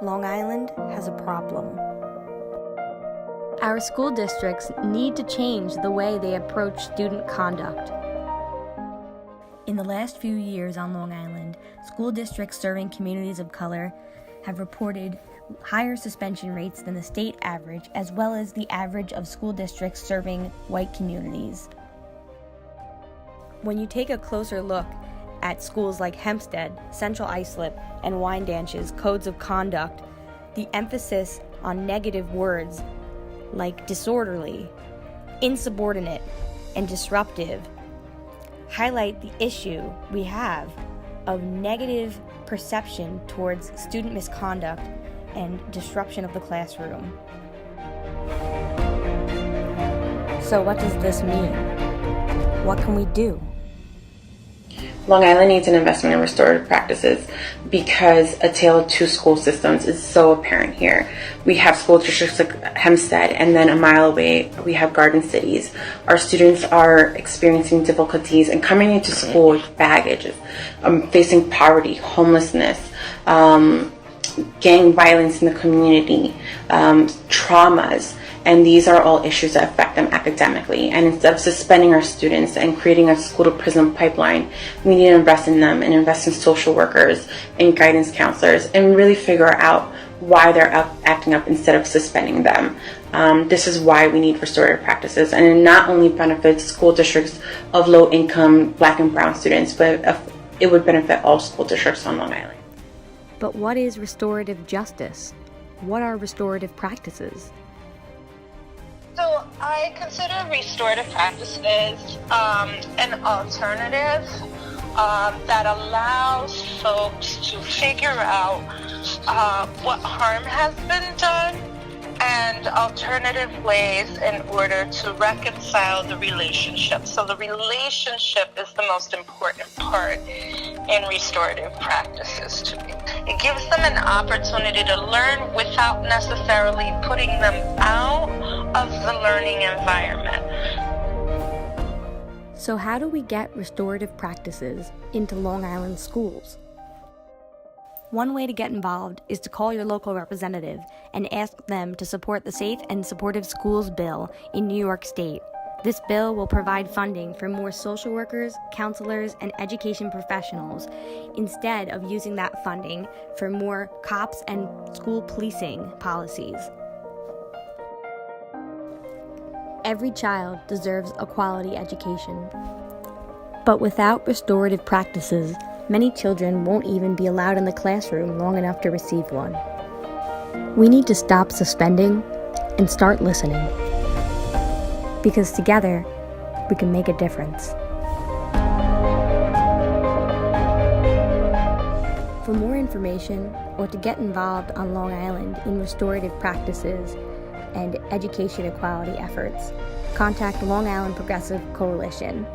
Long Island has a problem. Our school districts need to change the way they approach student conduct. In the last few years on Long Island, school districts serving communities of color have reported higher suspension rates than the state average, as well as the average of school districts serving white communities. When you take a closer look at schools like Hempstead, Central Islip, and Wyandanche's codes of conduct, the emphasis on negative words like disorderly, insubordinate, and disruptive highlight the issue we have of negative perception towards student misconduct and disruption of the classroom. So what does this mean? What can we do? Long Island needs an investment in restorative practices because a tale of two school systems is so apparent here. We have school districts like Hempstead, and then a mile away we have Garden Cities. Our students are experiencing difficulties and coming into school with baggage, facing poverty, homelessness, gang violence in the community, traumas. And these are all issues that affect them academically. And instead of suspending our students and creating a school-to-prison pipeline, we need to invest in them and invest in social workers and guidance counselors and really figure out why they're acting up instead of suspending them. This is why we need restorative practices. And it not only benefits school districts of low-income Black and brown students, but it would benefit all school districts on Long Island. But what is restorative justice? What are restorative practices? So I consider restorative practices an alternative that allows folks to figure out what harm has been done and alternative ways in order to reconcile the relationship. So the relationship is the most important part in restorative practices to me. It gives them an opportunity to learn without necessarily putting them out of the learning environment. So how do we get restorative practices into Long Island schools? One way to get involved is to call your local representative and ask them to support the Safe and Supportive Schools Bill in New York State. This bill will provide funding for more social workers, counselors, and education professionals instead of using that funding for more cops and school policing policies. Every child deserves a quality education. But without restorative practices, many children won't even be allowed in the classroom long enough to receive one. We need to stop suspending and start listening. Because together, we can make a difference. For more information or to get involved on Long Island in restorative practices and education equality efforts, contact Long Island Progressive Coalition.